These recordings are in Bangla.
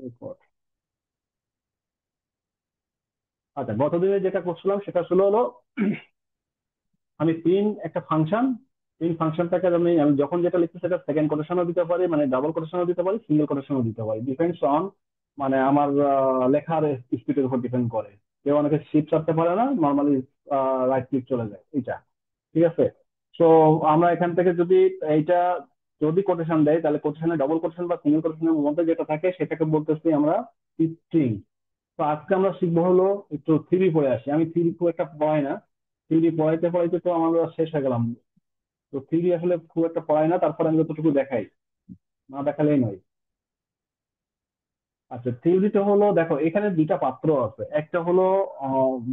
এরপর আচ্ছা, গতদিনে যেটা করছিলাম সেটা আসলে হলো আমি একটা ফাংশন ফাংশনটাকে আমি আমি যখন যেটা লিখছি সেটা সেকেন্ড কোটেশনও দিতে পারি, মানে ডাবল কোটেশনও দিতে পারি, সিঙ্গেল কোটেশনও দিতে পারি, ডিপেন্ডস অন মানে আমার লেখার স্পিডের উপর ডিপেন্ড করে। কেউ অনেকে শিফট চাপতে পারে না, নর্মালি রাইট ক্লিক চলে যায় এইটা। ঠিক আছে। তো আমরা এখান থেকে যদি এইটা যদি কোটেশন দেয় তাহলে কোটেশনে ডাবল কোটেশন বা সিঙ্গেল কোটেশনের মধ্যে যেটা থাকে সেটাকে বলতেছি আমরা স্ট্রিং। তো আজকে আমরা শিখবো হলো একটু থ্রি পড়ে আসি। আমি থ্রি খুব একটা পড়াই না, থ্রি পড়াইতে পড়াইতে তো আমরা শেষ হয়ে গেলাম। তো থ্রি আসলে খুব একটা পড়াই না, তারপরে আমি যতটুকু দেখাই, না দেখালেই নয়। আচ্ছা, থিওরিটা হলো দেখো এখানে দুইটা পাত্র আছে, একটা হলো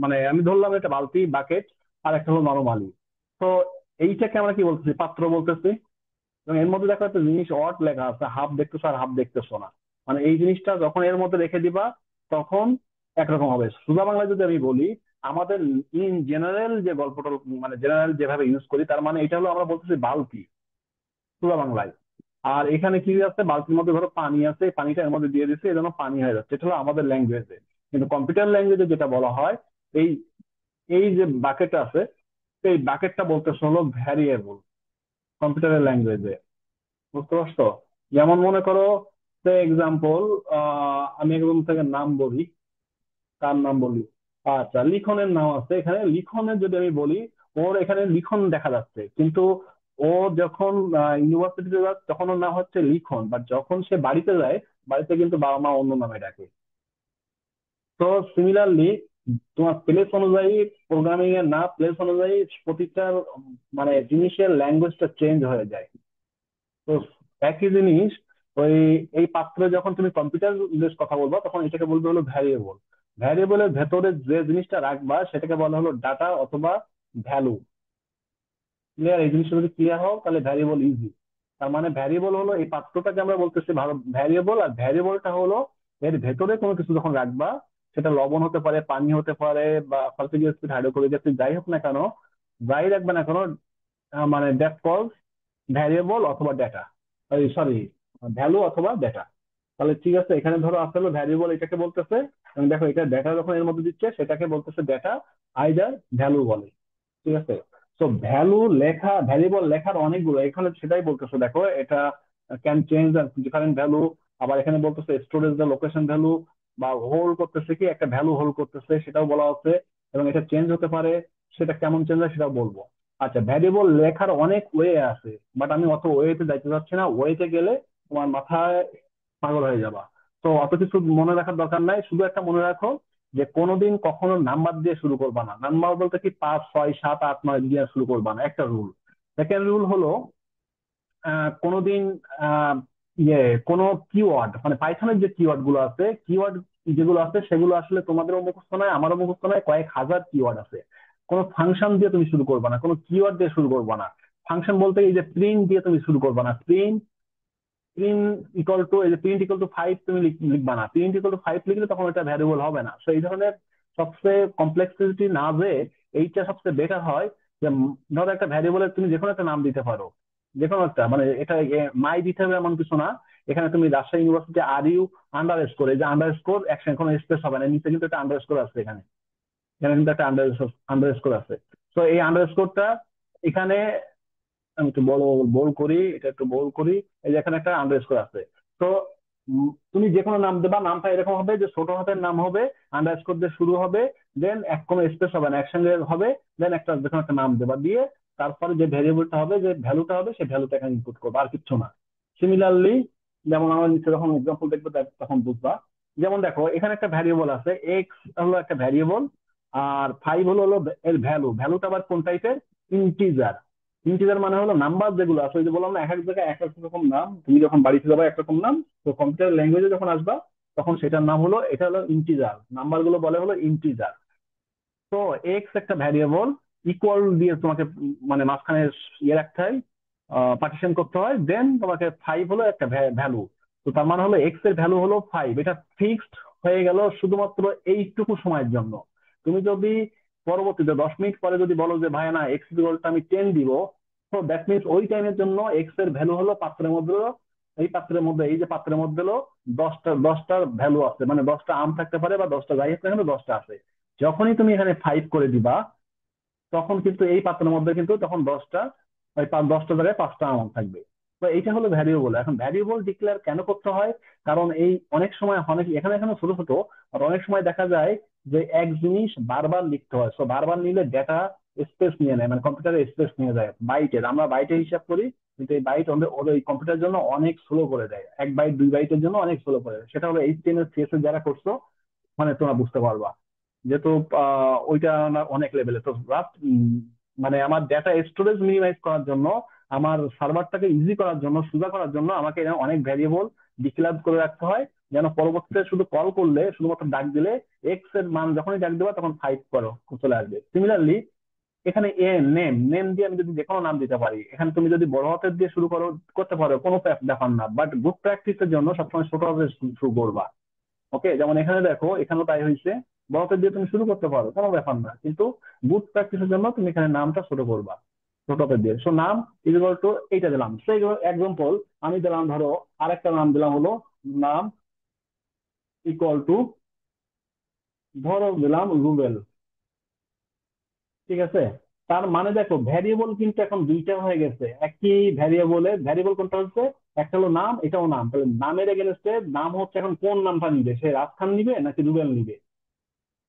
মানে আমি ধরলাম একটা বালতি বাকেট, আর একটা হলো নরমালি। তো এইটাকে আমরা কি বলতেছি, পাত্র বলতেছি। এবং এর মধ্যে দেখো একটা জিনিস অট লেখা আছে, হাফ দেখতেছো আর হাফ দেখতেছো না। মানে এই জিনিসটা যখন এর মধ্যে রেখে দিবা তখন একরকম হবে। সোজা বাংলায় যদি আমি বলি, আমাদের ইন জেনারেল যে গল্পটা, মানে জেনারেল যেভাবে ইউজ করি, তার মানে এটা হলো আমরা বলতেছি বালতি সোজা বাংলায়। আর এখানে কি আছে, বালতির মধ্যে ধরো পানি আছে, এই পানিটা এর মধ্যে দিয়ে দিচ্ছে, এই জন্য পানি হয়ে যাচ্ছে। এটা হলো আমাদের ল্যাঙ্গুয়েজে। কিন্তু কম্পিউটার ল্যাঙ্গুয়েজে যেটা বলা হয়, এই এই যে বাকেট আছে, এই বাকেটটা বলতেছে হলো ভ্যারিয়েবল কম্পিউটারের ল্যাঙ্গুয়েজে। বুঝতে পারছো? যেমন মনে করো, এক্সাম্পল, আমি একদম থেকে নাম বলি, কার নাম বলি? আচ্ছা, লিখনের নাম আছে এখানে। লিখনের যদি আমি বলি, ওর এখানে লিখন দেখা যাচ্ছে, কিন্তু ও যখন ইউনিভার্সিটিতে যায় তখন ওর নাম হচ্ছে লিখন, বাট যখন সে বাড়িতে যায়, বাড়িতে কিন্তু বাবা মা অন্য নামে ডাকে। তো সিমিলারলি তোমার প্লেস অনুযায়ী, প্রোগ্রামিং এর না প্লেস অনুযায়ী প্রতিটার মানে জিনিসের ল্যাঙ্গুয়েজটা চেঞ্জ হয়ে যায়। তো একই জিনিস, ওই এই পাত্রে যখন তুমি কম্পিউটার বেস কথা বলবা তখন এটাকে বলবে হলো ভ্যারিয়েবল। ভ্যারিয়েবলের ভেতরে যে জিনিসটা রাখবা সেটাকে বলা হলো ডাটা অথবা ভ্যালু। ক্লিয়ার? এই জিনিসটা যদি ক্লিয়ার হও তাহলে ভ্যারিয়েবল ইজি। তার মানে ভ্যারিয়েবল হলো এই পাত্রটাকে আমরা বলতেছি ভ্যারিয়েবল, আর ভ্যারিয়েবলটা হলো এর ভেতরে কোনো কিছু যখন রাখবা, সেটা লবণ হতে পারে, পানি হতে পারে, বা সালফিউরিক অ্যাসিড, হাইড্রোক্লোরিক অ্যাসিড, যাই হোক না কেন, যাই রাখবে না কেন, মানে দ্যাট কলস ভ্যারিয়েবল অথবা ডেটা, সরি, ভ্যালু অথবা ডেটা। তাহলে ঠিক আছে, এখানে ধরো আসলে ভ্যারিয়েবল এটাকে বলতেছে, এবং দেখো এটা ডেটা যখন এর মধ্যে দিচ্ছে সেটাকে বলতেছে ডেটা, আইদার ভ্যালু বলে। ঠিক আছে। তো ভ্যালু লেখা, ভ্যারিয়েবল লেখার অনেকগুলো, এখানে সেটাই বলতেছে দেখো, এটা ক্যান চেঞ্জ ডিফারেন্ট ভ্যালু। আবার এখানে বলতেছে স্টোরেজ দ্য লোকেশন ভ্যালু, বা হোল্ড করতেছে কি একটা ভ্যালু হোল্ড করতেছে সেটাও বলা হচ্ছে, এবং এটা চেঞ্জ হতে পারে, সেটা কেমন চেঞ্জ হয় সেটাও বলবো। আচ্ছা, ভ্যারিয়েবল লেখার অনেক ওয়ে আছে, বাট আমি অত ওয়েতে যাইতে চাচ্ছি না। ওয়েতে গেলে তোমার মাথায় পাগল হয়ে যাবা। তো অত কিছু মনে রাখার দরকার নাই, শুধু একটা মনে রাখো যে কোনোদিন কখনো নাম্বার দিয়ে শুরু করবা না। নাম্বার বলতে কি 5 6 7 8 9 দিয়ে শুরু করবা না, একটা রুল। সেকেন্ড রুল হলো কোনোদিন আহ, ইয়ে কোনো কিওয়ার্ড, মানে পাইথনের যে কিওয়ার্ড গুলো আছে, কিওয়ার্ড যেগুলো আছে সেগুলো আসলে তোমাদেরও মুখস্থ নয়, আমারও মুখস্থ নয়, কয়েক হাজার কিওয়ার্ড আছে। কোনো ফাংশন দিয়ে তুমি শুরু করবা না, কোনো কিওয়ার্ড দিয়ে শুরু করবা না। ফাংশন বলতে এই যে প্রিন্ট দিয়ে তুমি শুরু করবা না। প্রিন্ট প্রিন্ট ইকুয়াল টু, এই যে প্রিন্ট ইকুয়াল টু 5 তুমি লিখবা না। প্রিন্ট ইকুয়াল টু 5 লিখলে তখন এটা ভ্যারিয়েবল হবে না। তো এই ধরনের সবচেয়ে কমপ্লেক্সিটি না, যে এইটা সবচেয়ে বেটার হয় যে ধরো একটা ভ্যারিয়েবলের তুমি যে কোনো একটা নাম দিতে পারো, যে কোনো একটা, মানে এটা মাই দিতে হবে এমন কিছু না। এখানে তুমি রাজশাহী ইউনিভার্সিটি আর ইউ আন্ডার স্কোর, এই যে আন্ডার স্কোর অ্যাকশন, কোনো স্পেস হবে না, নিচে কিন্তু একটা আন্ডার স্কোর আছে এখানে, এখানে কিন্তু একটা আন্ডার স্কোর আছে। তো এই আন্ডার স্কোরটা এখানে আমি একটু বড় বোল্ড করি, এটা একটু বোল্ড করি, এই যে এখানে একটা আন্ডারস্কোর আছে। তো তুমি যে কোনো নাম দেবা, নামটা এরকম হবে যে ছোট হাতের নাম হবে, আন্ডারস্কোর দিয়ে শুরু হবে, দেন এক কোনো স্পেস হবে না, একসঙ্গে হবে, দেন একটা যে কোনো একটা নাম দেবা দিয়ে, তারপরে যে ভেরিয়েবলটা হবে, যে ভ্যালুটা হবে, সেই ভ্যালুটা এখানে ইনপুট করবে, আর কিচ্ছু না। সিমিলারলি যেমন আমরা নিচে যখন এক্সাম্পল দেখবো তখন বুঝবা। যেমন দেখো এখানে একটা ভ্যারিয়েবল আছে, এক্স হলো একটা ভ্যারিয়েবল, আর 5 হলো এর ভ্যালু। ভ্যালুটা আবার কোন টাইপের? ইন্টিজার। ইন্টিজার মানে হলো নাম্বার যেগুলো আছে, ওই যে বললাম না, এক এক জায়গায় এক এক রকম নাম, তুমি যখন বাড়িতে যাবা একরকম নাম, তো কম্পিউটার ল্যাঙ্গুয়েজে যখন আসবা তখন সেটার নাম হলো, এটা হলো ইন্টিজার, নাম্বার গুলো বলে হলো ইন্টিজার। তো এক্স একটা ভ্যারিয়েবল, ইকুয়াল দিয়ে তোমাকে মানে মাঝখানে ইয়ে রাখতে হয়, পার্টিশন করতে হয়, দেন তোমাকে 5 হলো একটা ভ্যালু। তো তার মানে হলো এক্স এর ভ্যালু হলো 5, এটা ফিক্সড হয়ে গেল শুধুমাত্র এইটুকু সময়ের জন্য। তুমি যদি পরবর্তীতে 10 মিনিট পরে যদি বলো যে ভাই না, এক্স ইকুয়ালটা আমি 10 দিব, তো দ্যাট মিনস ওই টাইমের জন্য এক্স এর ভ্যালু হলো পাত্রের মধ্যে এই পাত্রের মধ্যে, এই যে পাত্রের মধ্যে হলো 10টার ভ্যালু আছে, মানে 10টা আম থাকতে পারে বা 10টা যাই হোক না কেন 10টা আছে। যখনই তুমি এখানে 5 করে দিবা, তখন কিন্তু এই পাত্রের মধ্যে কিন্তু তখন 10টা, ওই 10টা জায়গায় 5টা আম থাকবে। তো এইটা হলো ভ্যারিয়েবল। এখন ভ্যারিয়েবল ডিক্লেয়ার কেন করতে হয়? কারণ এই অনেক সময় অনেক এখানে এখানে ছোট ছোট, আর অনেক সময় দেখা যায় যে এক জিনিস বারবার লিখতে হয়, তো বারবার নিলে ডেটা স্পেস নিয়ে নেয়, মানে কম্পিউটারে স্পেস নিয়ে যায় বাইটের, আমরা বাইটে হিসাব করি, কিন্তু এই বাইট ওদের ওদের এই কম্পিউটারের জন্য অনেক স্লো করে দেয়, 1 বাইট 2 বাইটের জন্য অনেক স্লো করে দেয়। সেটা হলো এইচটিএমএল সিএসএস যারা করছো, মানে তোমরা বুঝতে পারবা। যেহেতু ওইটা আমার অনেক লেভেলে তো রাস্ট, মানে আমার ডেটা স্টোরেজ মিনিমাইজ করার জন্য, আমার সার্ভারটাকে ইজি করার জন্য, সোজা করার জন্য আমাকে এরকম অনেক ভ্যারিয়েবল ডিক্লেয়ার করে রাখতে হয়, যেন পরবর্তীতে শুধু কল করলে, শুধুমাত্র ডাক দিলে এক্স এর মান যখনই ডাক দেবা তখন 5 করো চলে আসবে। সিমিলারলি এখানে নেম নেম দিয়ে আমি যদি যে কোনো নাম দিতে পারি, এখানে তুমি যদি বড় হাতের দিয়ে শুরু করতে পারো, কোনো ব্যাপার না, বাট গুড প্র্যাকটিসের জন্য সবসময় ছোট হাতের শুরু করবা। ওকে, যেমন এখানে দেখো, এখানেও তাই হয়েছে, বড়দের দিয়ে তুমি শুরু করতে পারো, কোনো ব্যাপার না, কিন্তু গুড প্র্যাকটিসের জন্য তুমি এখানে নামটা ছোট করবা, ছোটদের দিয়ে। সো নাম ইকুয়াল টু এইটা দিলাম, সেই এক্সাম্পল আমি দিলাম, ধরো আরেকটা নাম দিলাম হলো নাম ইকুয়াল টু, ধরো দিলাম রুবেল। ঠিক আছে, তার মানে দেখো ভ্যারিয়েবল কিন্তু এখন দুইটা হয়ে গেছে একই ভ্যারিয়েবলে। ভ্যারিয়েবল কোনটা হচ্ছে, একটা হলো নাম, এটাও নাম, তাহলে নামের এগেনস্টে নাম হচ্ছে এখন কোন নামটা নিবে, সে রাজ খান নিবে নাকি রুবেল নিবে।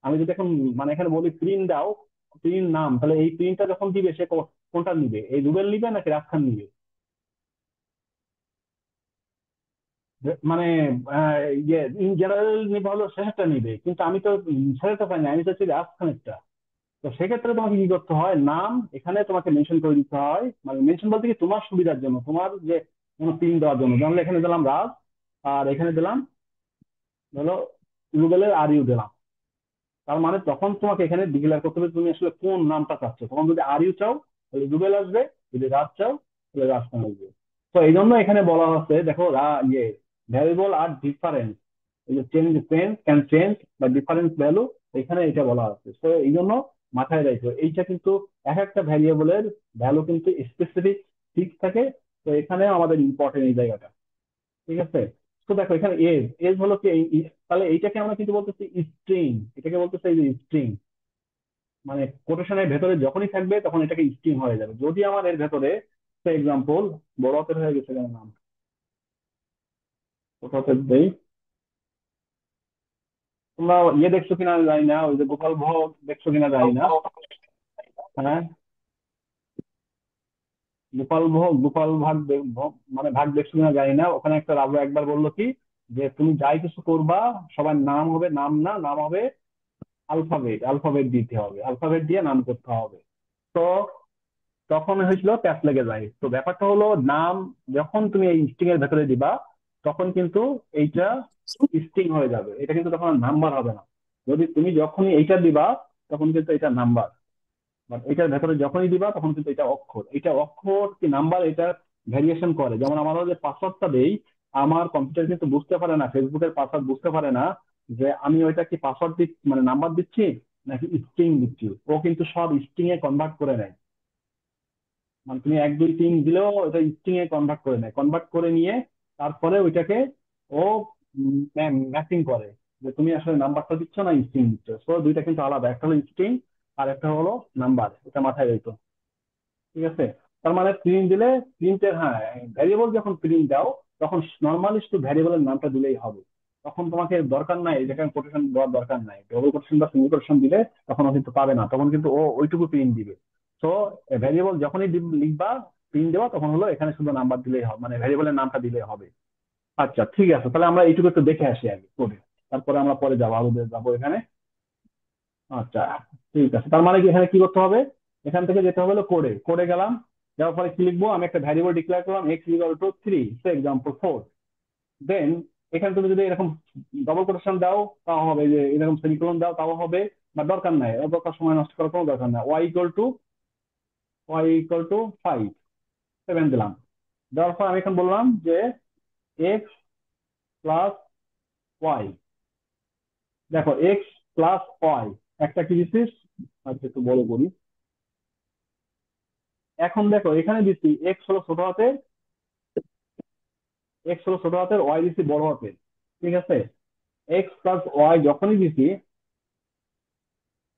আমি যদি এখন মানে এখানে বলি প্রিন্ট দাও, প্রিন্ট নাম, তাহলে এই প্রিন্টটা যখন দিবে সে কোনটা নিবে, এই রুবেল নিবে নাকি রাজ খান নিবে? মানে ইয়ে ইন জেনারেল নিবে হলো শেষেরটা নিবে, কিন্তু আমি তো শেষেরটা পাই না, আমি চাচ্ছি রাজ খানেরটা। তো সেক্ষেত্রে তোমাকে কি করতে হয়, নাম এখানে তোমাকে মেনশন করে দিতে হয়, মানে মেনশন বলতে কি তোমার সুবিধার জন্য, তোমার যে কোনো প্রিন্ট দেওয়ার জন্য, যেমন এখানে দিলাম রাজ, আর এখানে দিলাম হলো রুবেলের আর ইউ দিলাম। তার মানে তখন তোমাকে এখানে ডিক্লেয়ার করতে হবে তুমি আসলে কোন নামটা চাচ্ছ। তখন যদি আর ইউ চাও তাহলে রুবেল আসবে, যদি রাজ চাও তাহলে রাজখান আসবে। তো এই জন্য এখানে বলা হচ্ছে, দেখো ভ্যারিয়েবল আর ডিফারেন্স, এই যে চেঞ্জ চেঞ্জ ক্যান চেঞ্জ বা ডিফারেন্স ভ্যালু, এখানে এটা বলা হচ্ছে। তো এই জন্য মাথায় রাখো এইটা কিন্তু এক একটা ভ্যারিয়েবলের ভ্যালু কিন্তু স্পেসিফিক ফিক্স থাকে। তো এখানে আমাদের ইম্পর্টেন্ট এই জায়গাটা। ঠিক আছে, তো দেখো এখানে এজ এজ হলো কি তাহলে এইটাকে আমরা কিন্তু বলতেছি স্ট্রিং, এটাকে বলতেছে এই যে স্ট্রিং, মানে কোটেশনের ভেতরে যখনই থাকবে তখন এটাকে স্ট্রিং হয়ে যাবে। যদি আমার এর ভেতরে এক্সাম্পল বড় হাতের হয়ে গেছে কেন নাম, ছোট হাতের দেই। তোমরা ইয়ে দেখছো কিনা জানি না, ওই যে গোপাল ভোগ দেখছো কিনা জানি না। হ্যাঁ, গোপাল ভাগ মানে ভাগ দেখছো কিনা জানি না। ওখানে একটা রাজা একবার বললো কি, যে তুমি যাই কিছু করবা সবার নাম হবে, নাম না, নাম হবে আলফাবেট, আলফাবেট দিতে হবে, আলফাবেট দিয়ে নাম করতে হবে। তো তখন হয়েছিল প্যাচ লেগে যায়। তো ব্যাপারটা হলো নাম যখন তুমি এই স্ট্রিং এর ভেতরে দিবা, তখন কিন্তু এইটা স্ট্রিং হয়ে যাবে, এটা কিন্তু তখন নাম্বার হবে না। যদি তুমি যখনই এইটা দিবা তখন কিন্তু এটা নাম্বার, বাট এটার ভেতরে যখনই দিবা তখন কিন্তু এটা অক্ষর, এটা অক্ষর কি নাম্বার, এটা ভ্যারিয়েশন করে। যেমন আমরা যে পাসওয়ার্ডটা দেই, আমার কম্পিউটার কিন্তু বুঝতে পারে না, ফেসবুকের পাসওয়ার্ড বুঝতে পারে না যে আমি ওইটা কি পাসওয়ার্ড মানে নাম্বার দিচ্ছি নাকি স্ট্রিং দিচ্ছি। ও কিন্তু সব স্ট্রিং এ কনভার্ট করে নেয়, মানে তুমি 1 2 3 দিলেও ওটা স্ট্রিং এ কনভার্ট করে নেয়, কনভার্ট করে নিয়ে তারপরে ওইটাকে ও ম্যাপিং করে যে তুমি আসলে নাম্বারটা দিচ্ছ না স্ট্রিং দিচ্ছ। তো দুইটা কিন্তু আলাদা, একটা হলো স্ট্রিং আর একটা হলো নাম্বার, এটা মাথায় রাখো। ঠিক আছে, তার মানে প্রিন্ট দিলে, প্রিন্টের হ্যাঁ ভ্যারিয়েবল যখন প্রিন্ট দাও তখন নর্মালি শুধু ভ্যারিয়েবলের নামটা দিলেই হবে। তখন তোমাকে দরকার নাই, যেখানে কোটেশন দেওয়ার দরকার নাই, ডবল কোটেশন বা সিঙ্গল কোটেশন দিলে তখন ও কিন্তু পাবে না, তখন কিন্তু ও ওইটুকু প্রিন্ট দিবে। তো ভ্যারিয়েবল যখনই লিখবা প্রিন্ট দেওয়া, তখন হলো এখানে শুধু নাম্বার দিলেই হবে, মানে ভ্যারিয়েবলের নামটা দিলেই হবে। আচ্ছা ঠিক আছে, তাহলে আমরা এইটুকু একটু দেখে আসি আগে করে, তারপরে আমরা পরে যাবো, আরো যাবো এখানে। আচ্ছা ঠিক আছে, তার মানে কি এখানে কি করতে হবে, এখান থেকে যেতে হবে হলো কোডে, কোডে গেলাম, যাওয়ার পরে কি লিখবো, আমি একটা ভ্যারিয়েবল ডিক্লেয়ার করলাম x equal to 3, for example 4। দেন এখানে তুমি যদি এরকম ডবল কোটেশন দাও তাও হবে, যে এরকম সেমিকোলন দাও তাও হবে, বা দরকার নাই, অত দরকার সময় নষ্ট করার কোনো দরকার নাই। ওয়াই ইকুয়াল টু 5, 7 দিলাম। দেওয়ার পর আমি এখন বললাম যে এক্স প্লাস ওয়াই, দেখো এক্স প্লাস ওয়াই, একটা কি দিচ্ছিস, আচ্ছা একটু বড় করি। এখন দেখো এখানে দিচ্ছি এক্স হলো ছোট হাতে, এক্স হলো ছোট হাতের, ওয়াই দিছি বড় হাতের। ঠিক আছে, এক্স প্লাস ওয়াই যখনই দিছি,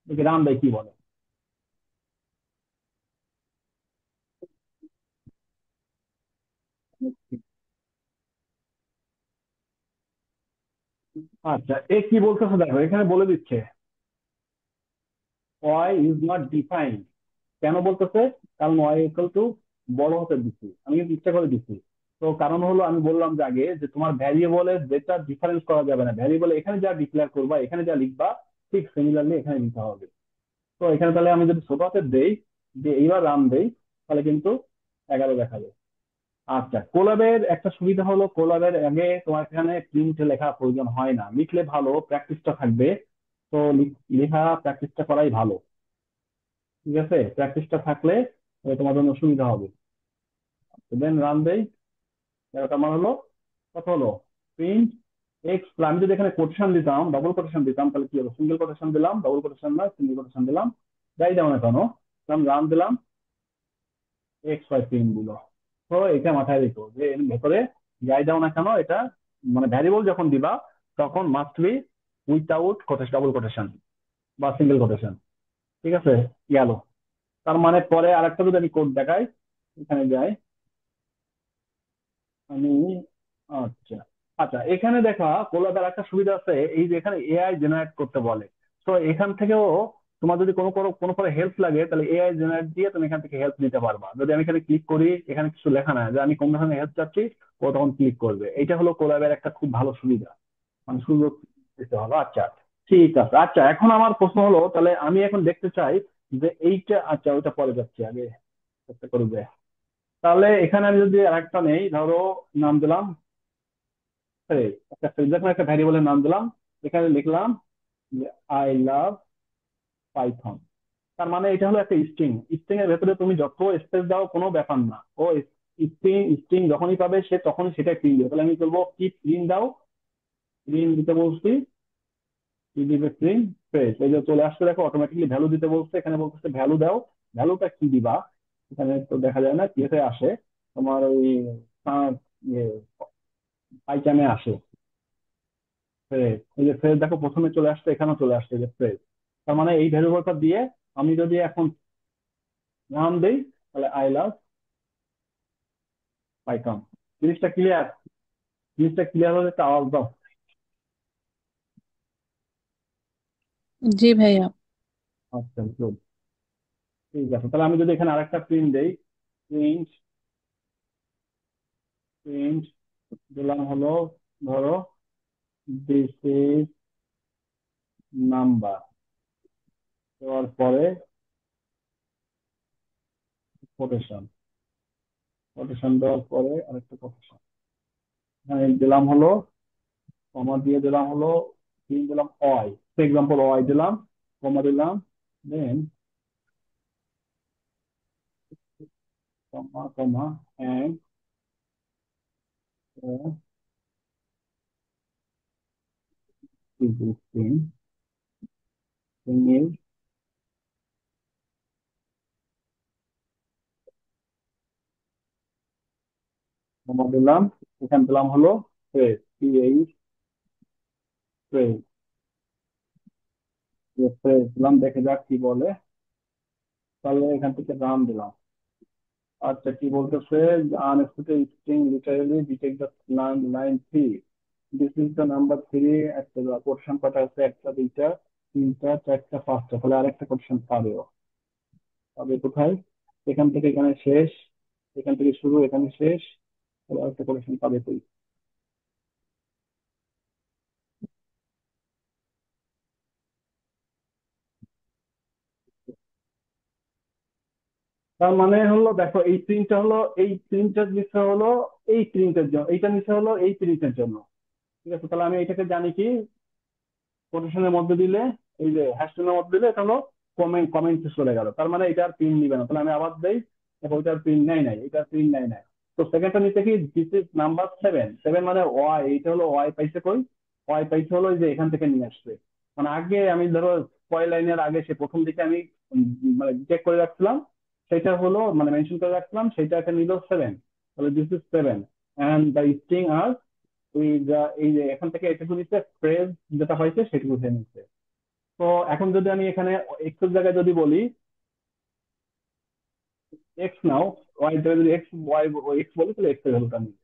দেখি রাম ভাই কি বলে। আচ্ছা, এ কি বলতেছে দেখো, এখানে বলে দিচ্ছে ওয়াই ইজ নট ডিফাইন্ড। কেন বলতেছে? কারণ ওয়াই ইকুয়াল টু বড় হাতের দিচ্ছি, আমি কিন্তু ইচ্ছা করে দিচ্ছি। তো কারণ হলো, আমি বললাম যে আগে যে তোমার ভ্যারিয়েবলের যেটা ডিফারেন্স করা যাবে না, ভ্যারিয়েবল এখানে যা ডিক্লেয়ার করবা, এখানে যা লিখবা, ঠিক সিমিলারলি এখানে দিতে হবে। তো এখানে তাহলে আমি যদি ছোট হাতের দেই, যে এইবার রান দেই, তাহলে কিন্তু 11 দেখাবে। আচ্ছা, কোলাবের একটা সুবিধা হলো, কোলাবের আগে তোমার এখানে প্রিন্ট লেখা প্রয়োজন হয় না, লিখলে ভালো, প্র্যাকটিসটা থাকবে। তো লেখা প্র্যাকটিসটা করাই ভালো। ঠিক আছে, প্র্যাকটিসটা থাকলে তোমার জন্য সুবিধা হবে। দেন রান দেই, এটা আমার হলো, কত হলো, প্রিন্ট এক্স। আমি যদি এখানে কোটেশন দিতাম, ডবল কোটেশন দিতাম, তাহলে কি হলো, সিঙ্গেল কোটেশন দিলাম, ডবল কোটেশন না, সিঙ্গেল কোটেশন দিলাম, যাই দাও না কেন, রান দিলাম, এক্স ওয়াই প্রিন্ট দিল। তো এটা মাথায় রেখো যে এর ভেতরে যাই দাও না কেন, এটা মানে ভ্যারিয়েবল যখন দিবা, তখন must be without quotation, double quotation বা সিঙ্গেল কোটেশন। ঠিক আছে, গেল। তার মানে পরে আরেকটা যদি আমি কোড দেখাই, এখানে যাই আমি। আচ্ছা, আচ্ছা, এখানে দেখা কোলাবের একটা সুবিধা আছে, এই যে এখানে এআই জেনারেট করতে বলে। তো এখান থেকেও তোমার যদি কোনো কোনো কোনো পরে হেল্প লাগে, তাহলে এআই জেনারেট দিয়ে তুমি এখান থেকে হেল্প নিতে পারবা। যদি আমি এখানে ক্লিক করি, এখানে কিছু লেখা নাই যে আমি কোন ধরনের হেল্প চাচ্ছি, ও তখন ক্লিক করবে। এটা হলো কোলাবের একটা খুব ভালো সুবিধা, মানে সুযোগ দিতে হবে। আচ্ছা, ঠিক আছে। আচ্ছা, এখন আমার প্রশ্ন হলো, তাহলে আমি এখন দেখতে চাই যে এইটা, আচ্ছা ওইটা পরে যাচ্ছে, আগে একটা করে যায়। তাহলে এখানে আমি যদি আরেকটা নেই, ধরো নাম দিলাম, এই দেখুন একটা ভ্যারিয়েবলের নাম দিলাম, এখানে লিখলাম যে আই লাভ পাইথন। তার মানে এটা হলো একটা স্ট্রিং। স্ট্রিং এর ভেতরে তুমি যত স্পেস দাও কোনো ব্যাপার না, ও স্ট্রিং স্ট্রিং যখনই পাবে সে তখনই সেটাই প্রিন্ট দেবে। তাহলে আমি বলবো কি প্রিন্ট দাও, প্রিন্ট দিতে বলছি, কি দিবে, প্রিন্ট ফ্রেশ। এই যে চলে আসছে দেখো, অটোমেটিকলি ভ্যালু দিতে বলছে, এখানে বলতেছে ভ্যালু দাও। ভ্যালুটা কি দিবা, এখানে তো দেখা যায় না, কিসে আসে, তোমার ওই পাইচানে আসে, ফ্রেজ। এই যে ফ্রেজ দেখো প্রথমে চলে আসছে, এখানেও চলে আসছে এই যে ফ্রেজ। তার মানে এই ভ্যারিয়েবলটা দিয়ে আমি যদি এখন নাম দেই, তাহলে আই লাভ পাইথন। জিনিসটা ক্লিয়ার? জিনিসটা ক্লিয়ার হলে একটা আওয়াজ দাও। জি ভাইয়া। আচ্ছা, good, ঠিক আছে। তাহলে আমি যদি এখানে আরেকটা প্রিন্ট দেই, প্রিন্ট, প্রিন্ট দিলাম হলো, ধরো দিস ইজ নাম্বার, দেওয়ার পরে কোটেশন, কোটেশন দেওয়ার পরে আরেকটা কোটেশন, এখানে দিলাম হলো, কমা দিয়ে দিলাম হলো, প্রিন্ট দিলাম ওয়াই, এক্সাম্পল ওয়াই দিলাম, কমা দিলাম, দেন comma, comma, and existing thing is, comma দিলাম, এখানে দিলাম হলো phrase, ph phrase, যে phrase দিলাম, দেখে যাক কি বলে। তাহলে এখান থেকে রান দিলাম। আচ্ছা, কি বলতেছে, unexpected string literally detect the line three, this is the number three. একটা কোশ্চেন কটা আছে, একটা দুইটা তিনটা চারটা পাঁচটা, তাহলে আরেকটা কোশ্চেন পাবেও। পাবে কোথায়? এখান থেকে এখানে শেষ, এখান থেকে শুরু, এখানে শেষ, তাহলে আরেকটা কোশ্চেন পাবে তুই। তার মানে হলো দেখো, এই প্রিন্টটা হলো, এই প্রিন্টের নিচে হলো এই প্রিন্টের জন্য, এইটা নিচে হলো এই প্রিন্টের জন্য। ঠিক আছে, তাহলে আমি এটাকে জানি কি, কোটেশনের মধ্যে দিলে, এই যে হ্যাশটেগের মধ্যে দিলে, এটা হলো কমেন্ট চলে গেল। তার মানে এটা আর প্রিন্ট নিবে না। তাহলে আমি আবার দেই, দেখো ওইটার প্রিন্ট নেয় নাই, এটার প্রিন্ট নেয় নাই। তো সেকেন্ডটা নিচে কি, this is number seven, seven মানে ওয়াই, এইটা হলো ওয়াই পাইছে কই, ওয়াই পাইছে হলো এই যে এখান থেকে নিয়ে আসছে। মানে আগে আমি ধরো কয় লাইনের আগে সে প্রথম দিকে আমি উম, মানে চেক করে রাখছিলাম, সেটা হলো মানে মেনশন করে রাখছিলাম, সেটা একটা নিল সেভেন, তাহলে this is seven. And the string আর ওই এই যে এখান থেকে এটুকু নিচ্ছে, ফ্রেজ যেটা হয়েছে সেটুকু সে নিচ্ছে। তো এখন যদি আমি এখানে এক্স এর জায়গায় যদি বলি এক্স নাও, ওয়াই এর জায়গায় যদি এক্স ওয়াই এক্স বলি, তাহলে এক্স এর ভ্যালুটা নিই।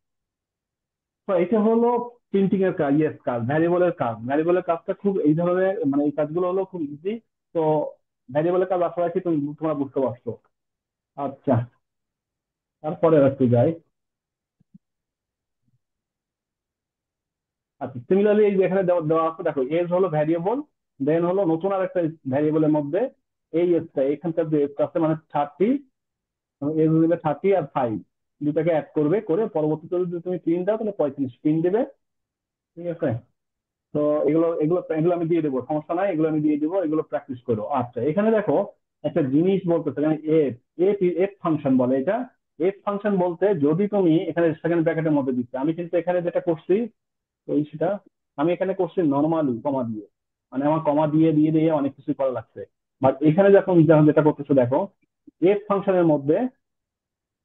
তো এটা হলো প্রিন্টিং এর কাজ, ইয়েস কাজ, ভ্যারিয়েবলের কাজ। ভ্যারিয়েবলের কাজটা খুব এই ধরনের, মানে এই কাজগুলো হলো খুব ইজি। তো ভ্যারিয়েবলের কাজ আশা রাখি তোমরা বুঝতে পারছো। আচ্ছা, তারপরে আর একটু যাই। আচ্ছা, সিমিলারলি এই যে এখানে দেওয়া দেওয়া আছে, দেখো এজ হলো ভ্যারিয়েবল, দেন হলো নতুন আর একটা ভ্যারিয়েবলের মধ্যে এই এজটা, এখানকার যে এজটা আছে মানে 30, এজ নেবে 30 আর 5, দুটাকে অ্যাড করবে, করে পরবর্তীতে যদি তুমি প্রিন্ট দাও তাহলে 35 প্রিন্ট দেবে। ঠিক আছে। তো এগুলো এগুলো এগুলো আমি দিয়ে দেবো, সমস্যা নাই, এগুলো আমি দিয়ে দেবো, এগুলো প্র্যাকটিস করো। আচ্ছা, এখানে দেখো একটা জিনিস বলতেছে এখানে এফ, এফ ফাংশন বলে এটা। এফ ফাংশন বলতে যদি তুমি এখানে সেকেন্ড ব্র্যাকেটের মধ্যে দিচ্ছ, আমি কিন্তু এখানে যেটা করছি ওই সেটা আমি এখানে করছি নর্মালি কমা দিয়ে, মানে আমার কমা দিয়ে দিয়ে দিয়ে অনেক কিছু করা লাগছে। বাট এখানে যখন যখন যেটা করতেছে দেখো, এফ ফাংশনের মধ্যে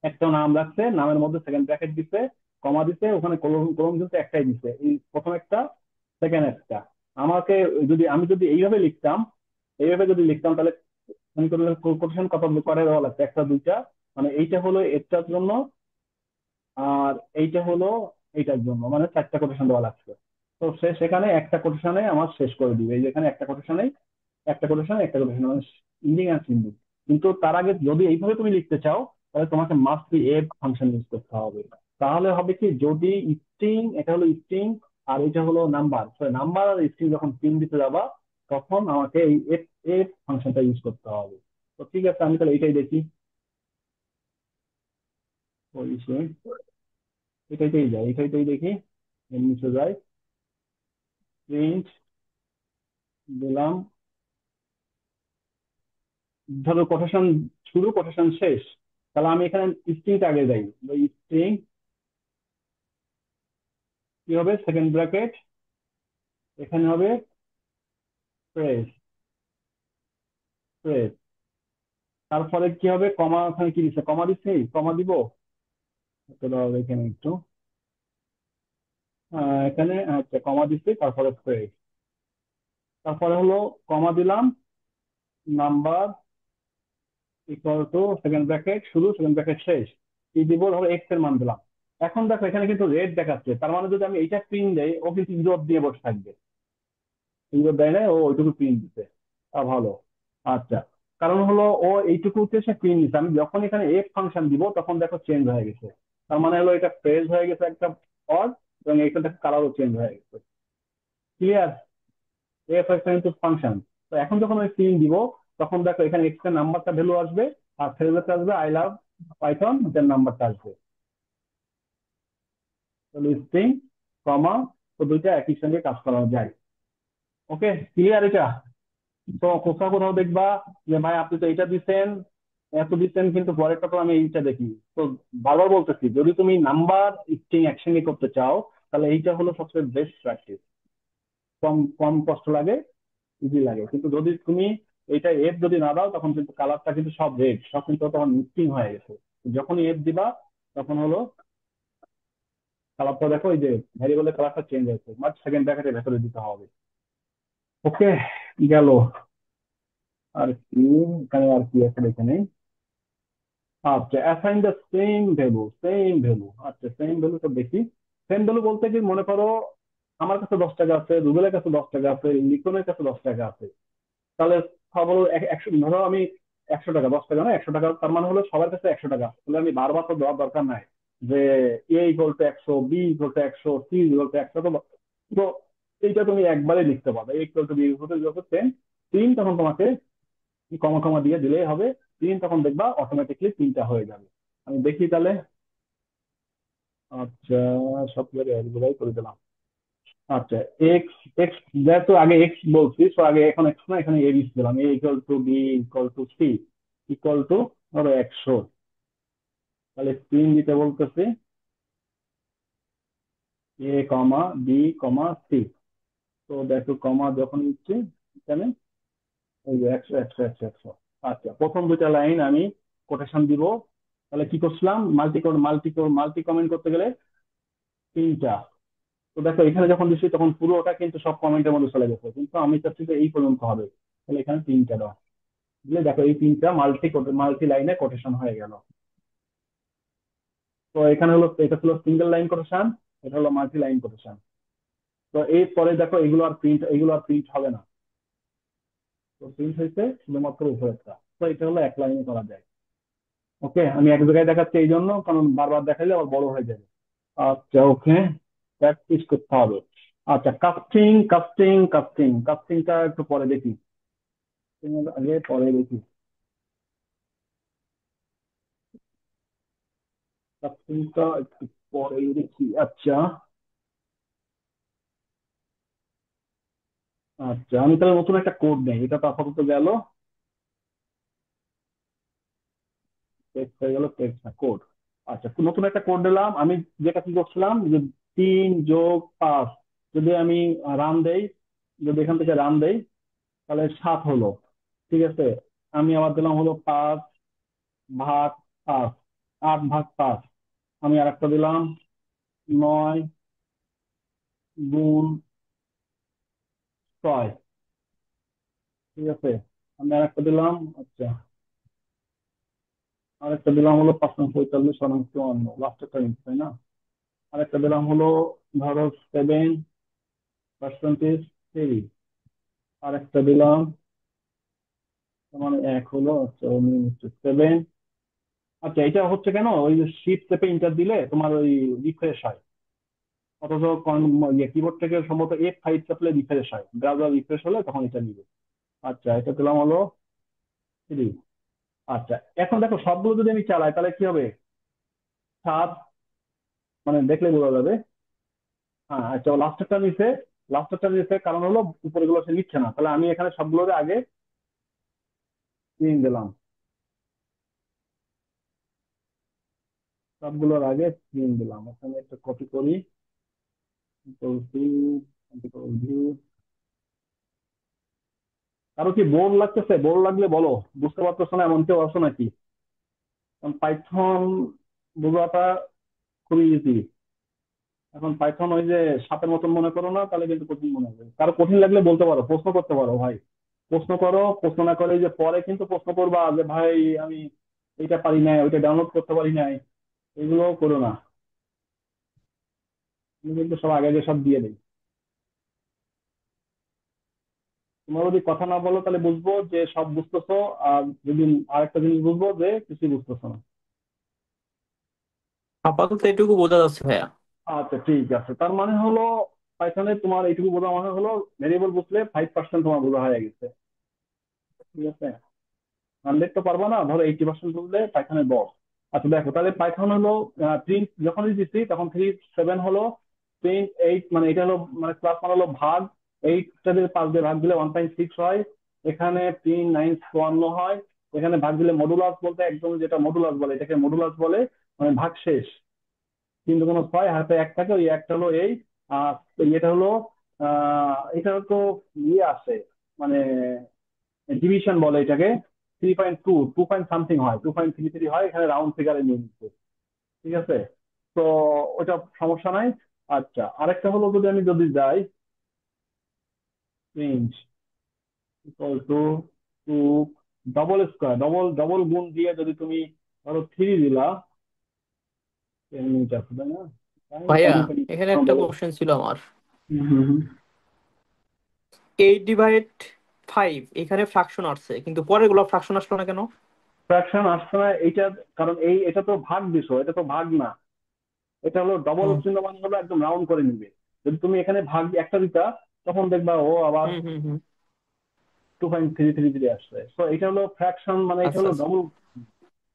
একটা নাম রাখছে, নামের মধ্যে সেকেন্ড ব্র্যাকেট দিছে, কমা দিছে, ওখানে কলম কলম কিন্তু একটাই দিছে, এই প্রথম একটা সেকেন্ড একটা। আমাকে যদি আমি যদি এইভাবে লিখতাম, এইভাবে যদি লিখতাম তাহলে কোটেশন কত করে দেওয়া লাগছে, একটা দুইটা, মানে এইটা হলো এটার জন্য, আর এইটা হলো এইটার জন্য, মানে চারটা কোটেশন দেওয়া লাগছে। তো সে সেখানে একটা কোটেশনে আমার শেষ করে দিবে, এই যে এখানে একটা কোটেশনে, একটা কোটেশনে একটা কোটেশন, মানে ইন্ডিং আর সিন্ডিং। কিন্তু তার আগে যদি এইভাবে তুমি লিখতে চাও, তাহলে তোমাকে must be F function use করতে হবে। তাহলে হবে কি, যদি স্ট্রিং, এটা হলো স্ট্রিং আর এটা হলো নাম্বার, নাম্বার আর স্ট্রিং যখন প্রিন্ট দিতে যাবা, তখন আমাকে এই এফ এফ ফাংশনটা ইউজ করতে হবে। তো ঠিক আছে, আমি তাহলে এটাই দেখি, ওই সে এটাইতেই যাই, এটাইতেই দেখি, এর নিচে যাই, প্রিন্ট দিলাম, ধরো কোটেশন শুরু কোটেশন শেষ, তাহলে আমি এখানে স্ট্রিংটা আগে যাই, স্ট্রিং কি হবে, সেকেন্ড ব্র্যাকেট, এখানে হবে ফ্রেজ, ফ্রেজ, তারপরে কি হবে, কমা, ওখানে কি দিচ্ছে, কমা দিচ্ছে, কমা দিব, তাহলে হবে এখানে একটু এখানে আচ্ছা কমা দিচ্ছি, তারপরে ফ্রেজ, তারপরে হলো কমা দিলাম, number equal to second bracket শুরু সেকেন্ড ব্র্যাকেট শেষ, কি দিব, ধরো এক্স এর মান দিলাম। এখন দেখো এখানে কিন্তু রেড দেখাচ্ছে, তার মানে যদি আমি এইটা প্রিন্ট দেই, ও কিন্তু ইউরোপ দিয়ে বসে থাকবে, ইউরোপ দেয় না, ও ওইটুকু প্রিন্ট দিতে, তা ভালো। আচ্ছা, কারণ হলো ও এইটুকুতে সে প্রিন্ট দিচ্ছে, আমি যখন এখানে এফ ফাংশন দিব তখন দেখো চেঞ্জ হয়ে গেছে, তার মানে হলো এটা ফ্রেজ হয়ে গেছে একটা অর, এবং এখানে কালারও চেঞ্জ হয়ে গেছে। ক্লিয়ার? এফ একটা কিন্তু ফাংশন। তো এখন যখন আমি প্রিন্ট দিব, তখন দেখো এখানে এক্স এর নাম্বারটা ভ্যালু আসবে, আর ফ্রেজেরটা আসবে আই লাভ পাইথন, এর নাম্বারটা আসবে। তাহলে স্ট্রিং কমা, তো দুইটা একই সঙ্গে কাজ করানো যায়। ওকে, ক্লিয়ার এটা? তো কোথাও কোথাও দেখবা যে ভাই আপনি তো এটা দিচ্ছেন, এত দিচ্ছেন, কিন্তু পরেরটা তো আমি এইটা দেখি। তো বারবার বলতেছি, যদি তুমি নাম্বার স্ট্রিং একসঙ্গে করতে চাও, তাহলে এইটা হলো সবচেয়ে বেস্ট প্র্যাকটিস। কম কম কষ্ট লাগে, ইজি লাগে। কিন্তু যদি তুমি এটা এফ যদি না দাও, তখন কিন্তু কালারটা কিন্তু সব রেড, সব কিন্তু তখন মিক্সিং হয়ে গেছে। যখনই এফ দিবা, তখন হলো কালারটা দেখো, এই যে ভ্যারিয়েবলের কালারটা চেঞ্জ হয়েছে, বাট সেকেন্ড ব্র্যাকেটের ভেতরে দিতে হবে। ওকে, গেল। আর কি, এখানে আর কি আছে এখানে? আচ্ছা, assign the same value, same value, আচ্ছা সেম ভ্যালু তো দেখি। সেম ভ্যালু বলতে কি, মনে করো আমার কাছে 10 টাকা আছে, রুবেলের কাছে 10 টাকা আছে, লিটনের কাছে 10 টাকা আছে, তাহলে সব হলো একশো, ধরো আমি 100 টাকা, 10 টাকা না 100 টাকা, তার মানে হলো সবার কাছে 100 টাকা, তাহলে আমি বারবার তো দেওয়ার দরকার নাই যে A equal to 100, B equal to 100, C equal to 100। তো এইটা তুমি একবারে লিখতে পারবে, A equal to B equal to 10, 3, তখন তোমাকে কমা কমা দিয়ে দিলেই হবে 3, তখন দেখবা অটোমেটিকলি 3টা হয়ে যাবে। আমি দেখি তাহলে। আচ্ছা, সব জায়গায় একবারে করে দিলাম। আচ্ছা, এক্স, এক্স যেহেতু আগে এক্স বলছি, তো আগে এখন এক্স না, এখানে এ বি দিলাম, A equal to B equal to C equal to ধরো 100, তাহলে 3 দিতে বলতেছি, এ কমা বি কমা সি। তো দেখো কমা যখন দিচ্ছি এখানে, এই যে 100 100 100 100। আচ্ছা, প্রথম দুইটা লাইন আমি কোটেশন দিব, তাহলে কি করছিলাম, মাল্টি মাল্টি মাল্টি কমেন্ট করতে গেলে তিনটা। তো দেখো এখানে যখন দিচ্ছি তখন পুরোটা কিন্তু সব কমেন্টের মধ্যে চলে গেছে, কিন্তু আমি চাচ্ছি যে এই পর্যন্ত হবে। তাহলে এখানে তিনটা দাও, বুঝলে? দেখো এই তিনটা মাল্টি লাইনে কোটেশন হয়ে গেল। তো এখানে হলো, এটা ছিল সিঙ্গেল লাইন কোটেশন, এটা হলো মাল্টি লাইন কোটেশন। তো এরপরে দেখো এগুলো আর প্রিন্ট হবে না। তো প্রিন্ট হয়েছে শুধুমাত্র উপরেরটা। তো এটা হলো এক লাইনে করা যায়। ওকে, আমি এক জায়গায় দেখাচ্ছি এই জন্য, কারণ বারবার দেখাইলে আবার বড় হয়ে যাবে। আচ্ছা, ওকে, প্র্যাকটিস করতে হবে। আচ্ছা, কাস্টিং কাস্টিং কাস্টিং কাস্টিংটা একটু পরে দেখি। আগে পরে দেখি, কাস্টিংটা একটু পরে দেখি। আচ্ছা। আচ্ছা, আমি তাহলে নতুন একটা কোড নেই, এটা তো আপাতত গেল। টেক্সট হয়ে গেল, টেক্সট না কোড। আচ্ছা, নতুন একটা কোড দিলাম আমি। যেটা কি করছিলাম যে 3 + 5, যদি আমি রান দেই, যদি এখান থেকে রান দেই, তাহলে 7 হলো। ঠিক আছে, আমি আবার দিলাম হলো 5/5, 8/5। আমি আরেকটা দিলাম 9 × 6। ঠিক আছে, আমি আরেকটা দিলাম। আচ্ছা, আরেকটা দিলাম হলো 5×45 = 54, লাস্টেরটা নিচ্ছি, তাই না? আরেকটা দিলাম হলো ধরো 7%, 3। আরেকটা দিলাম, মানে এক হলো। আচ্ছা, 7। আচ্ছা, এটা হচ্ছে কেন, ওই যে শিফট চেপে ইন্টার দিলে তোমার ওই রিফ্রেশ হয়, অথচ কিবোর্ড থেকে সম্ভবত F5 চাপলে রিফ্রেশ হয়, ব্রাউজার রিফ্রেশ হলে তখন এটা নিবে। আচ্ছা, এটা দিলাম হলো 3। আচ্ছা, এখন দেখো সবগুলো যদি আমি চালাই তাহলে কি হবে? 7, মানে দেখলে বোঝা যাবে। হ্যাঁ, আচ্ছা, লাস্টেরটা নিচে কারণ হলো উপরে গুলো সে নিচ্ছে না, তাহলে আমি এখানে সবগুলোর আগে 3 দিলাম। সবগুলোর আগে 3 দিলাম, এখানে একটা কপি করি। Ctrl+C, Ctrl+V। কারো কি বোর লাগতেছে? বোর লাগলে বলো, বুঝতে পারতেছো না এমন কেউ আছো নাকি? কারণ পাইথন বোঝাটা খুবই ইজি। এখন পাইথন ওই যে সাপের মতন মনে করো না, তাহলে কিন্তু কঠিন মনে হবে। কারো কঠিন লাগলে বলতে পারো, প্রশ্ন করতে পারো ভাই। প্রশ্ন করো, প্রশ্ন না করে যে পরে কিন্তু প্রশ্ন করবা যে ভাই আমি এটা পারি নাই, ওইটা ডাউনলোড করতে পারি নাই, এগুলো করো না। তুমি কিন্তু সব আগে আগে সব দিয়ে দেই। তোমরা যদি কথা না বলো তাহলে বুঝবো যে সব বুঝতেছো, আর যদি আরেকটা জিনিস বুঝবো যে কিছুই বুঝতেছো না। আপাতত এটুকু বোঝা যাচ্ছে ভাইয়া। আচ্ছা, ঠিক আছে, তার মানে হলো পাইথনে তোমার এইটুকু বোঝা মানে হলো ভেরিয়েবল বুঝলে 5% তোমার বোঝা হয়ে গেছে। ঠিক আছে, 100 তো পারবা না, ধরো 80% বুঝলে পাইথনের বস। আচ্ছা দেখো, তাহলে পাইথন হলো প্রিন্ট যখনই দিচ্ছি তখন 3 7 হলো, প্রিন্ট 8, মানে এটা হলো মানে ক্লাস মানে হলো ভাগ। 8টা দিয়ে 5 দিয়ে ভাগ দিলে 1.6 হয়। এখানে প্রিন্ট 9 54 হয়। এখানে ভাগ দিলে মডুলাস, বলতে একদম যেটা মডুলাস বলে, এটাকে মডুলাস বলে, মানে ভাগ শেষ। কিন্তু কোনো 6 হাতে এক থাকে, ওই একটা হলো এই। আর এটা হলো এটা তো ইয়ে আছে, মানে ডিভিশন বলে এটাকে। 3.2, 2 পয়েন্ট সামথিং হয়, 2.33 হয়, এখানে রাউন্ড ফিগারে নিয়ে নিচ্ছে। ঠিক আছে, তো ওটা সমস্যা নাই। আচ্ছা, আরেকটা হলো যদি যাই range equal to double square, double double গুণ দিয়ে যদি তুমি ধরো 3 দিলা, 10 মিনিট আছে তাই না? তাই ভাইয়া, কর্মচারী। এখানে হ্যাঁ, একটা বলো। কোশ্চেন ছিল আমার। হুম, হুম, হুম। 8/5 এখানে ফ্রাকশন আসছে, কিন্তু পরের গুলো ফ্রাকশন আসলো না কেন? ফ্র্যাকশন আসছে না এইটা, কারণ এটা তো ভাগ দিছো, এটা তো ভাগ না। এটা হলো ডবল হুম চিহ্ন, মানে হলো একদম রাউন্ড করে নিবে। যদি তুমি এখানে ভাগ একটা দিতা, তখন দেখবা ও আবার হুম হুম হুম। 2.333 আসছে। তো এটা হলো ফ্র্যাকশন, মানে এটা আচ্ছা হলো আচ্ছা। ডবল।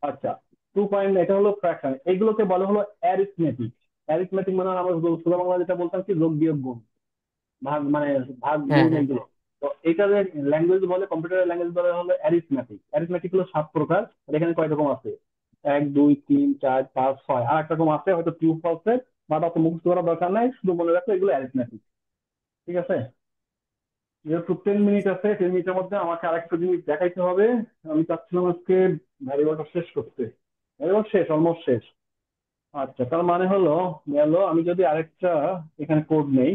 আচ্ছা, 2 পয়েন্ট, এটা হলো ফ্র্যাকশন, এগুলোকে বলে হলো অ্যারিথমেটিক। অ্যারিথমেটিক মানে আমরা সোজা বাংলা যেটা বলতাম কি, যোগ বিয়োগ গুণ, ভাগ মানে ভাগ হ্যাঁ গুণ হ্যাঁ। এগুলো। তো এটার ল্যাঙ্গুয়েজ বলে, কম্পিউটার ল্যাঙ্গুয়েজ বলে হলো অ্যারিথমেটিক। অ্যারিথমেটিক হলো 7 প্রকার। আর এখানে কয় রকম আছে? 1 2 3 4 5 6, আর একটা রকম আছে হয়তো টিউব ফলসের, বা অত মুখস্থ করার দরকার নাই, শুধু মনে রাখো এগুলো অ্যারিথমেটিক। ঠিক আছে, যেহেতু 10 মিনিট আছে, 10 মিনিটের মধ্যে আমাকে আরেকটা জিনিস দেখাইতে হবে। আমি চাচ্ছিলাম আজকে ভ্যারিয়েবলটা শেষ করতে। ভ্যারিয়েবল শেষ, অলমোস্ট শেষ। আচ্ছা, তার মানে হলো গেল, আমি যদি আরেকটা এখানে কোড নেই,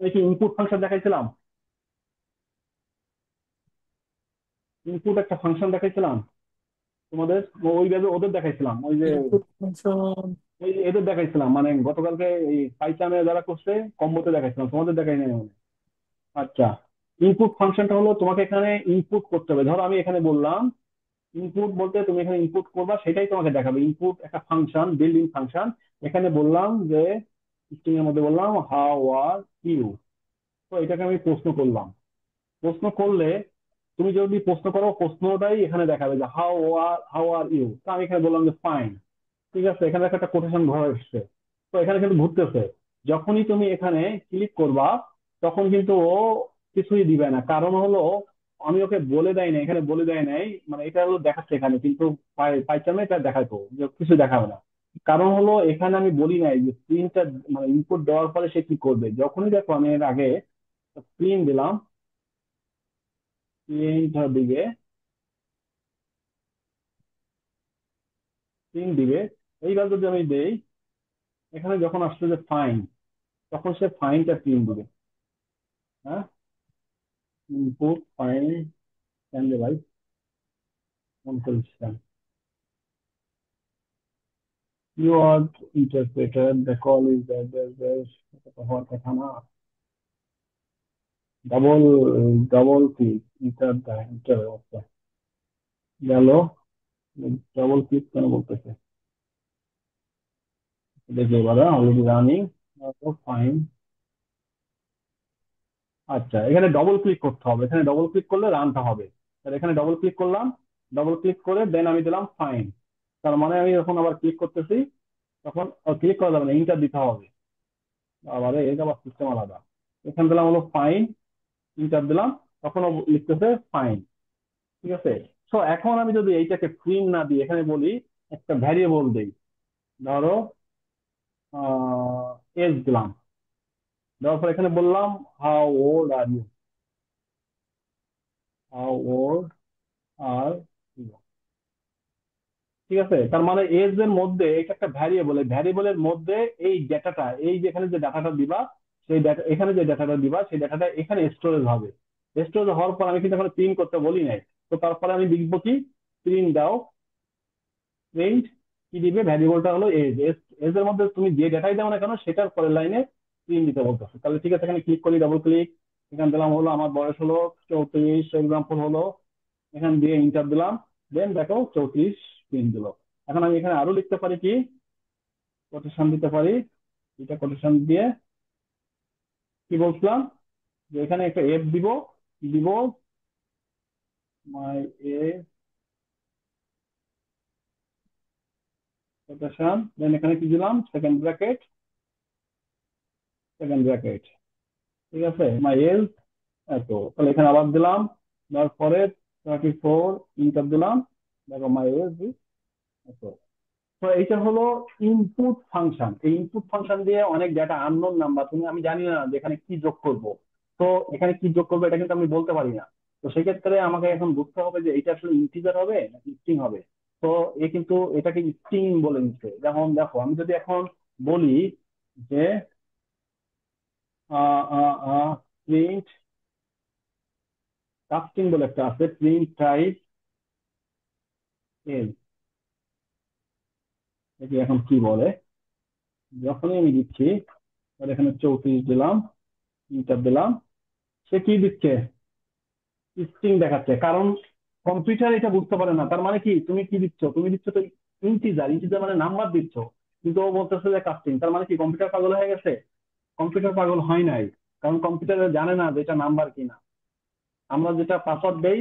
এই কি ইনপুট ফাংশন দেখাইছিলাম, ইনপুট একটা ফাংশন দেখাইছিলাম তোমাদের, ওইভাবে ওদের দেখাইছিলাম, ওই যে ইনপুট ফাংশন। ওই এদের দেখাইছিলাম, মানে গতকালকে এই পাইথনে যারা করছে কম্বোতে দেখাইছিলাম, তোমাদের দেখাই নাই মনে হয়। আচ্ছা, ইনপুট ফাংশনটা হলো তোমাকে এখানে ইনপুট করতে হবে। ধরো আমি এখানে বললাম, ইনপুট বলতে তুমি এখানে ইনপুট করবা, সেটাই তোমাকে দেখাবে। ইনপুট একটা ফাংশন, বিল্ট ইন ফাংশন। এখানে বললাম যে স্ট্রিং এর মধ্যে বললাম হাউ আর ইউ, তো এটাকে আমি প্রশ্ন করলাম। প্রশ্ন করলে তুমি যদি প্রশ্ন করো, প্রশ্নটাই এখানে দেখাবে যে হাউ আর ইউ। তো আমি এখানে বললাম যে ফাইন। ঠিক আছে, এখানে একটা কোটেশন ঘর এসছে, তো এখানে কিন্তু ঘুরতেছে। যখনই তুমি এখানে ক্লিক করবা, তখন কিন্তু ও কিছুই দিবে না। কারণ হলো আমি ওকে বলে দেয় না, এখানে বলে দেয় নাই, মানে এটা হলো দেখাচ্ছে এখানে, কিন্তু পাইথনে এটা দেখাতো যে কিছু দেখাবে না। কারণ হলো এখানে আমি বলি নাই যে প্রিন্টটা, মানে ইনপুট দেওয়ার পরে সে কি করবে। যখনই দেখো আমি এর আগে প্রিন্ট দিলাম, প্রিন্ট দিবে, প্রিন্ট দিবে, এইবার যদি আমি দেই, এখানে যখন আসছে যে ফাইন, তখন সে ফাইনটা প্রিন্ট দিবে। হ্যাঁ, input fine can divide configuration, keyword interpreter, the call is that there's হওয়ার কথা না। Double double click inter, inter গেল, ডাবল ক্লিক কেন বলতেছে, দেখি এবার অলরেডি রানিং। ফাইন। আচ্ছা, এখানে ডবল ক্লিক করতে হবে, এখানে ডবল ক্লিক করলে রানটা হবে। তাহলে এখানে ডবল ক্লিক করলাম, ডবল ক্লিক করে দেন আমি দিলাম ফাইন। তার মানে আমি যখন আবার ক্লিক করতেছি, তখন ক্লিক করা যাবে না, ইন্টার দিতে হবে। আবার এটা আবার সিস্টেম আলাদা। এখানে দিলাম হলো ফাইন, ইন্টার দিলাম, তখন ও লিখতেছে ফাইন। ঠিক আছে। তো এখন আমি যদি এইটাকে প্রিন্ট না দিয়ে এখানে বলি, একটা ভ্যারিয়েবল দেই, ধরো এজ দিলাম, দেওয়ার পর এখানে বললাম how old are you, how old are you. ঠিক আছে, তার মানে এজ এর মধ্যে এটা একটা ভ্যারিয়েবল, এই ভ্যারিয়েবলের মধ্যে এই ডেটাটা, এই যে এখানে যে ডাটাটা দিবা, সেই ডাটা, এখানে যে ডাটাটা দিবা সেই ডাটাটা এখানে স্টোরেজ হবে। স্টোরেজ হওয়ার পর আমি কিন্তু এখানে প্রিন্ট করতে বলি নাই। তো তারপরে আমি লিখবো কি, প্রিন্ট দাও, প্রিন্ট কি দিবে, ভ্যারিয়েবলটা হলো এজ। এজ এর মধ্যে তুমি যে ডেটাই দাও না কেন, সেটার পরের লাইনে প্রিন্ট দিতে বলতেছে। তাহলে ঠিক আছে, এখানে ক্লিক করি, ডাবল ক্লিক, এখানে দিলাম হলো আমার বয়স হলো 34, এক্সাম্পল হলো, এখান দিয়ে ইন্টার দিলাম, দেন দেখো 34 প্রিন্ট দিল। এখন আমি এখানে আরো লিখতে পারি কি, কোটেশন দিতে পারি। এটা কোটেশন দিয়ে কি বলছিলাম, যে এখানে একটা এফ দিব, দিব মাই এ কোটেশন, দেন এখানে কি দিলাম, সেকেন্ড ব্র্যাকেট, সেকেন্ড ব্র্যাকেট। ঠিক আছে, মাই এজ এত। তাহলে এখানে আবার দিলাম, তারপরে 34 ইন্টার দিলাম, দেখো মাই এজ এত। তো এইটা হলো ইনপুট ফাংশন। এই ইনপুট ফাংশন দিয়ে অনেক ডেটা, আননোন নাম্বার, তুমি, আমি জানি না যে এখানে কি যোগ করব। তো এখানে কি যোগ করবো এটা কিন্তু আমি বলতে পারি না। তো সেক্ষেত্রে আমাকে এখন বুঝতে হবে যে এটা আসলে ইন্টিজার হবে নাকি স্ট্রিং হবে। তো এ কিন্তু এটাকে স্ট্রিং বলে নিচ্ছে। যেমন দেখো আমি যদি এখন বলি যে প্রিন্ট, কাস্টিং বলে একটা আছে, প্রিন্ট টাইপ এজ, এটি এখন কি বলে, যখনই আমি দিচ্ছি, তাহলে এখানে 34 দিলাম, ইন্টার দিলাম, সে কি দিচ্ছে, স্ট্রিং দেখাচ্ছে। কারণ কম্পিউটার এটা বুঝতে পারে না। তার মানে কি, তুমি কি দিচ্ছ, তুমি দিচ্ছ তো ইন্টিজার, ইন্টিজার মানে নাম্বার দিচ্ছ, কিন্তু ও বলতেছে যে কাস্টিং। তার মানে কি কম্পিউটার পাগল হয়ে গেছে? কম্পিউটার পাগল হয় নাই, কারণ কম্পিউটার জানে না যে এটা নাম্বার কিনা। আমরা যেটা পাসওয়ার্ড দেই,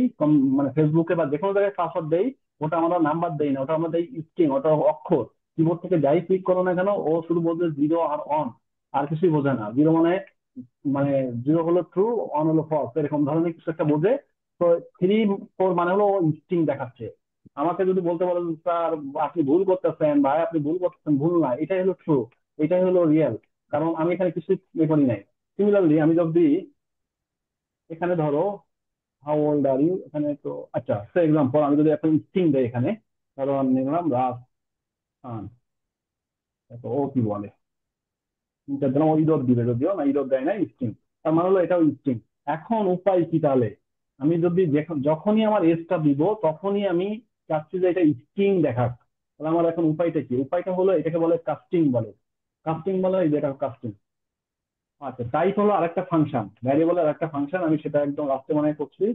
মানে ফেসবুকে বা যে কোনো জায়গায় পাসওয়ার্ড দেই, ওটা আমরা নাম্বার দেই না, ওটা আমরা দেই স্ট্রিং, ওটা অক্ষর। কিবোর্ড থেকে যাই ক্লিক করো না কেন, ও শুধু বলবে জিরো আর অন, আর কিছুই বোঝে না। জিরো মানে, মানে জিরো হলো ট্রু, অন হলো ফলস, এরকম ধরনের কিছু একটা বোঝে। তো 3 4 মানে হলো স্ট্রিং দেখাচ্ছে। আমাকে যদি বলতে পারেন স্যার আপনি ভুল করতেছেন, ভাই আপনি ভুল করতেছেন, ভুল না, এটাই হলো ট্রু, এটাই হলো রিয়েল, কারণ আমি এখানে কিছু ইয়ে করি নাই। সিমিলারলি আমি যদি এখানে ধরো হাউ ওল্ড আর ইউ, এখানে তো আচ্ছা, ফর এক্সাম্পল আমি যদি এখন স্ট্রিং দেই এখানে, ধরো আমি নিলাম রাজ খান, দেখো ও কি বলে, ইন্টার দিলাম, ও ইরর দিবে, যদিও না ইরর দেয় না, স্ট্রিং। তার মানে হলো এটাও স্ট্রিং। এখন উপায় কি তাহলে? আমি যদি যখনই আমার এজটা দিব তখনই আমি চাচ্ছি যে এটা স্ট্রিং দেখাক। তাহলে আমার এখন উপায়টা কি? উপায়টা হলো এটাকে বলে কাস্টিং বলে। কাস্টিং বলে এই যে এটা কাস্টিং। আচ্ছা, টাইপ হলো আরেকটা ফাংশন, ভ্যারিয়েবলের আরেকটা ফাংশন, আমি সেটা একদম লাস্টে মনে করছি।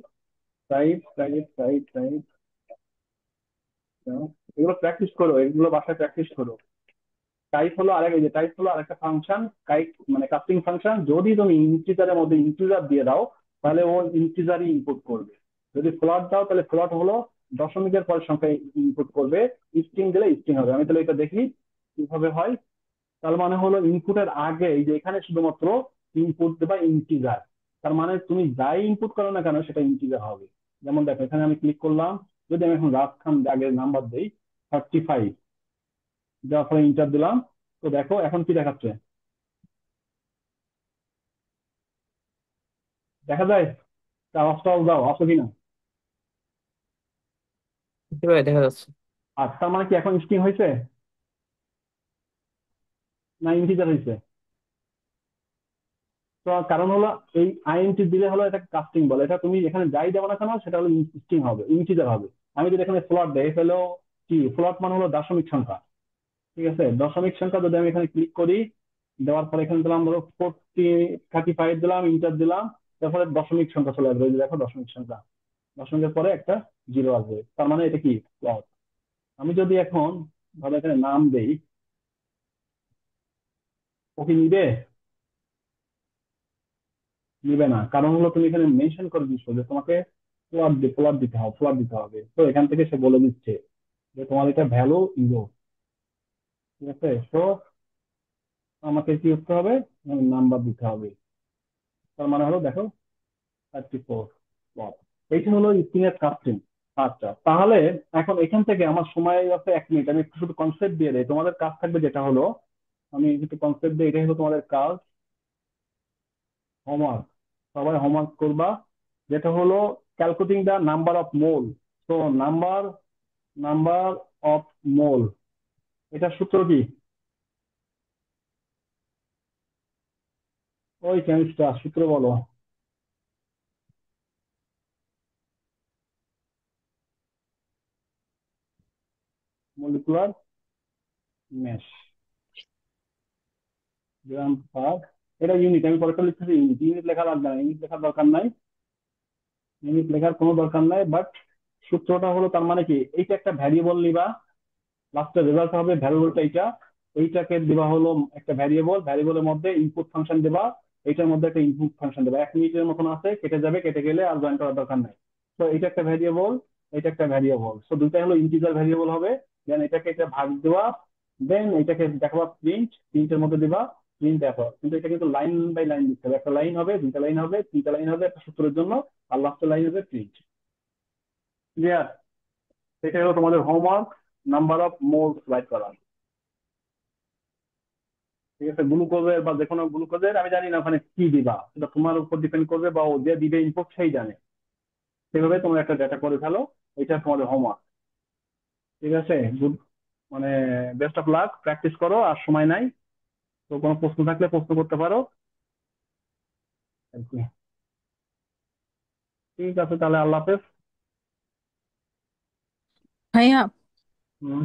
টাইপ টাইপ টাইপ টাইপ, এগুলো প্র্যাকটিস করো, এগুলো বাসায় প্র্যাকটিস করো। টাইপ হলো আরেক, এই যে টাইপ হলো আরেকটা ফাংশন, টাইপ মানে কাস্টিং ফাংশন। যদি তুমি ইন্টিজারের মধ্যে ইন্টিজার দিয়ে দাও তাহলে ও ইন্টিজারই ইনপুট করবে। যদি ফ্লোট দাও তাহলে ফ্লোট হলো দশমিকের পরের সংখ্যা ইনপুট করবে। স্ট্রিং দিলে স্ট্রিং হবে। আমি তাহলে এটা দেখি কিভাবে হয়। তার মানে হলো ইনপুটের আগে এই যে এখানে শুধুমাত্র ইনপুট দেবা ইন্টিজার। তার মানে তুমি যাই ইনপুট করো না কেন সেটা ইন্টিজার হবে। যেমন দেখো এখানে আমি ক্লিক করলাম, যদি আমি এখন রাত খান আগে নাম্বার দেই 35, দেওয়ার পরে ইন্টার দিলাম। তো দেখো এখন কি দেখাচ্ছে, দেখা যায়? আওয়াজটাও দাও, আসো কিনা? কিভাবে দেখা যাচ্ছে? আর তার মানে কি এখন স্ট্রিং হয়েছে না ইন্টিজার হয়েছে? তো কারণ হলো এই আইএনটি দিলে হলো এটা কাস্টিং বলে। এটা তুমি এখানে যাই দেবো না কেন সেটা হলো স্ট্রিং হবে, ইন্টিজার হবে। আমি যদি এখানে ফ্লোট দেই তাহলে কি, ফ্লোট মানে হলো দশমিক সংখ্যা। ঠিক আছে, দশমিক সংখ্যা যদি আমি এখানে ক্লিক করি, দেওয়ার পরে এখানে দিলাম ধরো 35 দিলাম, ইন্টার দিলাম, তারপরে দশমিক সংখ্যা চলে আসবে। এই যে দেখো দশমিক সংখ্যা, দশমিকের পরে একটা জিরো আসবে, তার মানে এটা কি ফ্লট। আমি যদি এখন ধরো এখানে নাম দেই, ও কি নিবে? নিবে না, কারণ হলো তুমি এখানে মেনশন করে দিচ্ছ যে তোমাকে ফ্লোট দিতে হবে, ফ্লোট দিতে হবে। তো এখান থেকে সে বলে দিচ্ছে যে তোমার এটা ভ্যালু ইরো। ঠিক আছে, তো আমাকে কি করতে হবে, নাম্বার দিতে হবে। তার মানে হলো দেখো 34 ওয়াট। এইটা হলো স্ট্রিং এর কাস্টিং। আচ্ছা তাহলে এখন এখান থেকে আমার সময় আছে 1 মিনিট, আমি একটু শুধু কনসেপ্ট দিয়ে দেই। তোমাদের কাজ থাকবে যেটা হলো, আমি একটু কনসেপ্ট দিই, এটাই হলো তোমাদের কাজ, হোমওয়ার্ক। সবাই হোমওয়ার্ক করবা, যেটা হলো calculating the number of mole. তো নাম্বার নাম্বার অফ মোল, এটা সূত্র কি? ওই কেমিস্টটা সূত্র বলো। মলিকুলার মেশ, গ্রাম পার, এটা ইউনিট। আমি পরেরটা লিখতেছি ইউনিট, ইউনিট লেখা লাগবে না, ইউনিট লেখার দরকার নাই, ইউনিট লেখার কোনো দরকার নাই। বাট সূত্রটা হলো, তার মানে কি, এইটা একটা ভ্যারিয়েবল নিবা, লাস্টে রেজাল্ট হবে ভ্যারিয়েবলটা এইটা। এইটাকে দেবা হলো একটা ভ্যারিয়েবল, ভ্যারিয়েবলের মধ্যে ইনপুট ফাংশন দেবা, এইটার মধ্যে একটা ইনপুট ফাংশন দেবা। 1 মিনিটের মতন আছে, কেটে যাবে, কেটে গেলে আর জয়েন করার দরকার নাই। তো এটা একটা ভ্যারিয়েবল, এটা একটা ভ্যারিয়েবল, তো দুইটা হলো ইন্টিজার ভ্যারিয়েবল হবে। দেন এটাকে এটা ভাগ দেওয়া, দেন এটাকে দেখাবা প্রিন্ট, প্রিন্টের মধ্যে দিবা প্রিন্ট দেখো। কিন্তু এটা কিন্তু লাইন বাই লাইন দিতে হবে, একটা লাইন হবে, দুইটা লাইন হবে, তিনটা লাইন হবে একটা সূত্রের জন্য, আর লাস্টের লাইন হবে প্রিন্ট। ক্লিয়ার? এটা হলো তোমাদের homework, number of moles right করা। ঠিক আছে, গ্লুকোজের বা যে কোনো গ্লুকোজের, আমি জানি না ওখানে কি দিবা, সেটা তোমার উপর ডিপেন্ড করবে, বা ও যে দিবে ইনপুট সেই জানে। সেভাবে তোমরা একটা ডেটা করে ফেলো, এটা তোমাদের হোমওয়ার্ক। ঠিক আছে, গুড, মানে বেস্ট অফ লাক, প্র্যাকটিস করো, আর সময় নাই। তো কোনো প্রশ্ন থাকলে প্রশ্ন করতে পারো আর কি। ঠিক আছে তাহলে, আল্লাহ হাফেজ। ভাইয়া, হুম।